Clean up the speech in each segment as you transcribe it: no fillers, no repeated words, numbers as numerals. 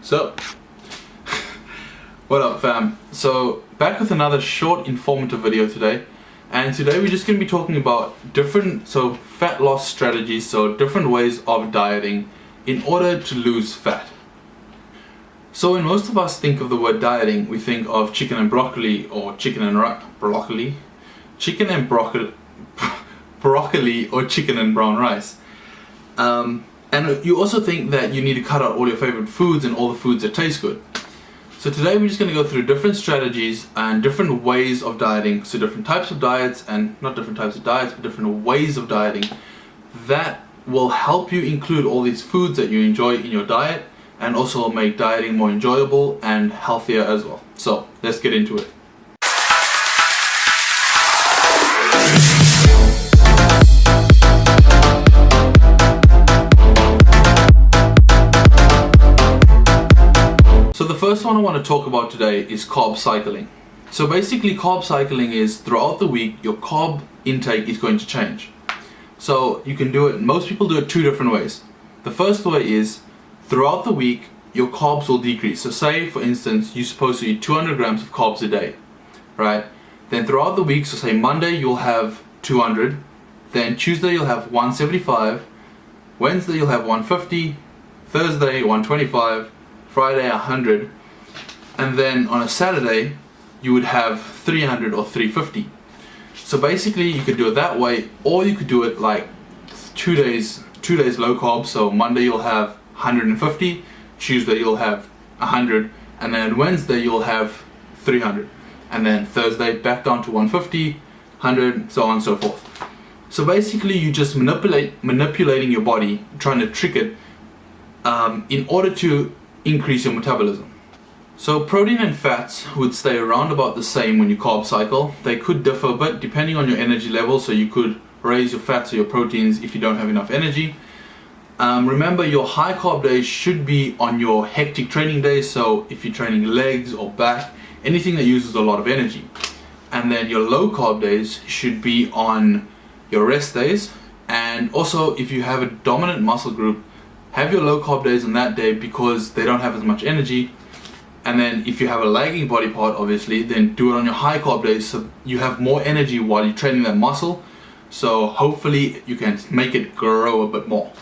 So, what up fam? So, back with another short informative video today. And today we're just going to be talking about different fat loss strategies, so different ways of dieting in order to lose fat. So when most of us think of the word dieting, we think of chicken and broccoli, or chicken and broccoli or chicken and brown rice. And you also think that you need to cut out all your favorite foods and all the foods that taste good. So today we're just going to go through different strategies and different ways of dieting, so different types of diets, and not different types of diets, but different ways of dieting that will help you include all these foods that you enjoy in your diet, and also make dieting more enjoyable and healthier as well. So let's get into it. So the first one I want to talk about today is carb cycling. So basically carb cycling is throughout the week your carb intake is going to change. So you can do it, most people do it two different ways. The first way is throughout the week your carbs will decrease. So say for instance you're supposed to eat 200 grams of carbs a day, right? Then throughout the week, so say Monday you'll have 200, then Tuesday you'll have 175, Wednesday you'll have 150, Thursday 125, Friday 100, and then on a Saturday you would have 300 or 350. So basically you could do it that way, or you could do it like 2 days low carb. So Monday you'll have 150, Tuesday you'll have 100, and then Wednesday you'll have 300, and then Thursday back down to 150, 100, so on and so forth. So basically you just manipulating your body, trying to trick it in order to increase your metabolism. So protein and fats would stay around about the same when you carb cycle. They could differ a bit depending on your energy level, so you could raise your fats or your proteins if you don't have enough energy. Remember, your high carb days should be on your hectic training days, so if you're training legs or back, anything that uses a lot of energy. And then your low carb days should be on your rest days, and also if you have a dominant muscle group, have your low carb days on that day because they don't have as much energy. And then if you have a lagging body part, obviously, then do it on your high carb days so you have more energy while you're training that muscle, so hopefully you can make it grow a bit more.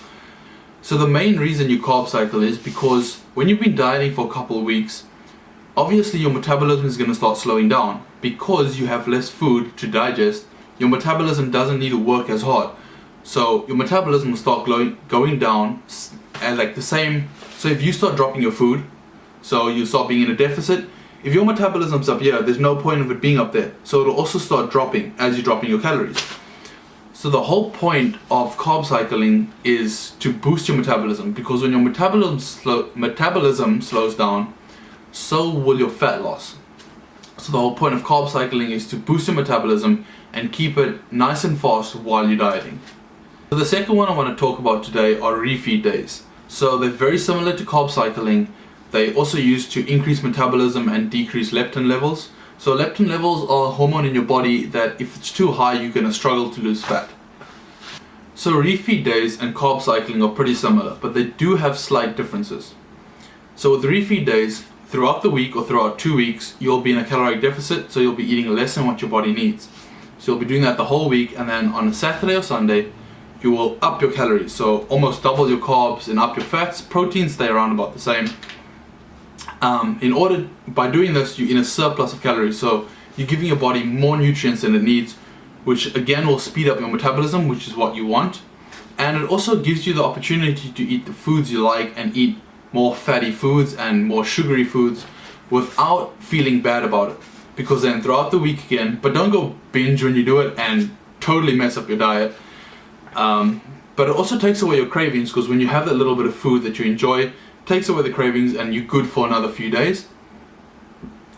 So the main reason you carb cycle is because when you've been dieting for a couple of weeks, obviously your metabolism is going to start slowing down because you have less food to digest. Your metabolism doesn't need to work as hard, so your metabolism will start going down at like the same. So if you start dropping your food, so you start being in a deficit, if your metabolism's up here, there's no point of it being up there, so it'll also start dropping as you're dropping your calories. So the whole point of carb cycling is to boost your metabolism, because when your metabolism slows down, so will your fat loss. So the whole point of carb cycling is to boost your metabolism and keep it nice and fast while you're dieting. So the second one I want to talk about today are refeed days. So they're very similar to carb cycling. They also used to increase metabolism and decrease leptin levels. So leptin levels are a hormone in your body that if it's too high, you're going to struggle to lose fat. So refeed days and carb cycling are pretty similar, but they do have slight differences. So with refeed days, throughout the week or throughout 2 weeks, you'll be in a caloric deficit, so you'll be eating less than what your body needs. So you'll be doing that the whole week, and then on a Saturday or Sunday, you will up your calories, so almost double your carbs and up your fats. Proteins stay around about the same. By doing this, you're in a surplus of calories, so you're giving your body more nutrients than it needs, which again will speed up your metabolism, which is what you want. And it also gives you the opportunity to eat the foods you like and eat more fatty foods and more sugary foods without feeling bad about it. Because then throughout the week again, but don't go binge when you do it and totally mess up your diet. But it also takes away your cravings, because when you have that little bit of food that you enjoy, it takes away the cravings and you're good for another few days.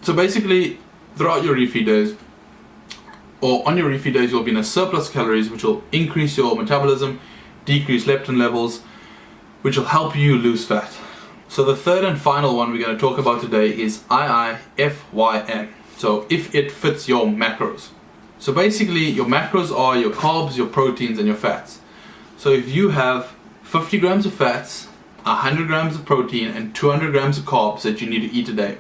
So basically, throughout your refeed days, or on your refeed days, you'll be in a surplus calories, which will increase your metabolism, decrease leptin levels, which will help you lose fat. So the third and final one we're going to talk about today is IIFYM. So if it fits your macros. So basically your macros are your carbs, your proteins and your fats. So if you have 50 grams of fats, 100 grams of protein and 200 grams of carbs that you need to eat a day.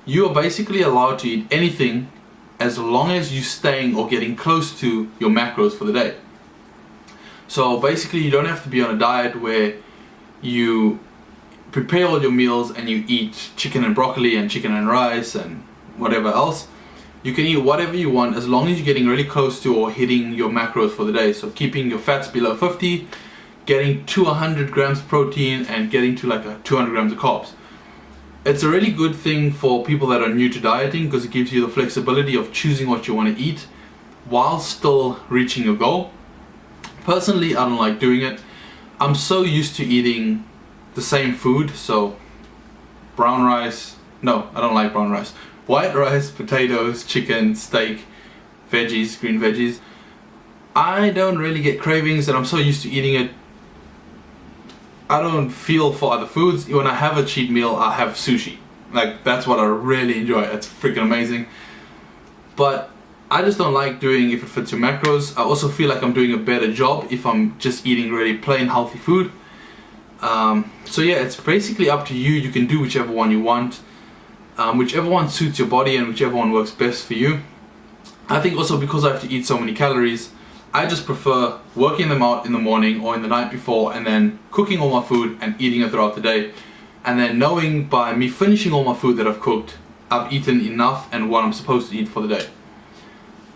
You are basically allowed to eat anything as long as you're staying or getting close to your macros for the day. So basically you don't have to be on a diet where you prepare all your meals and you eat chicken and broccoli and chicken and rice and whatever else. You can eat whatever you want as long as you're getting really close to or hitting your macros for the day. So keeping your fats below 50, getting to 100 grams of protein and getting to like 200 grams of carbs. It's a really good thing for people that are new to dieting because it gives you the flexibility of choosing what you want to eat while still reaching your goal. Personally, I don't like doing it. I'm so used to eating the same food, so brown rice, no, I don't like brown rice. White rice, potatoes, chicken, steak, veggies, green veggies. I don't really get cravings and I'm so used to eating it. I don't feel for other foods. When I have a cheat meal, I have sushi. Like, that's what I really enjoy. It's freaking amazing. But I just don't like doing if it fits your macros. I also feel like I'm doing a better job if I'm just eating really plain healthy food. So yeah, it's basically up to you. You can do whichever one you want. Whichever one suits your body and whichever one works best for you. I think also because I have to eat so many calories, I just prefer working them out in the morning or in the night before and then cooking all my food and eating it throughout the day. And then knowing by me finishing all my food that I've cooked, I've eaten enough and what I'm supposed to eat for the day.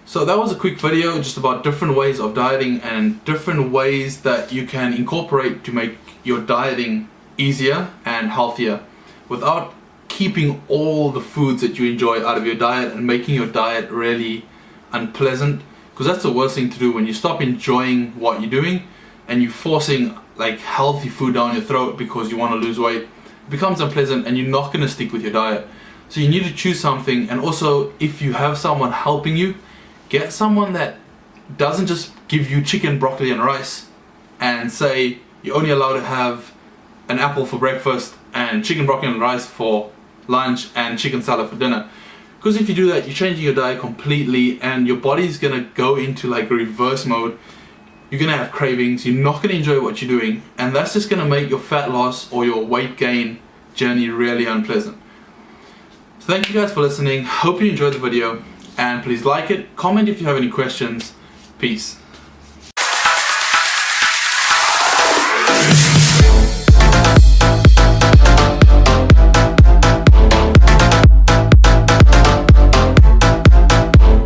So that was a quick video just about different ways of dieting and different ways that you can incorporate to make your dieting easier and healthier without keeping all the foods that you enjoy out of your diet and making your diet really unpleasant. Because that's the worst thing to do when you stop enjoying what you're doing and you're forcing like healthy food down your throat because you want to lose weight. It becomes unpleasant and you're not going to stick with your diet. So you need to choose something, and also if you have someone helping you, get someone that doesn't just give you chicken, broccoli and rice and say you're only allowed to have an apple for breakfast and chicken, broccoli and rice for lunch and chicken salad for dinner. Because if you do that, you're changing your diet completely and your body's gonna go into like reverse mode. You're gonna have cravings, you're not gonna enjoy what you're doing, and that's just gonna make your fat loss or your weight gain journey really unpleasant. So thank you guys for listening. Hope you enjoyed the video, and please like it, comment if you have any questions. Peace.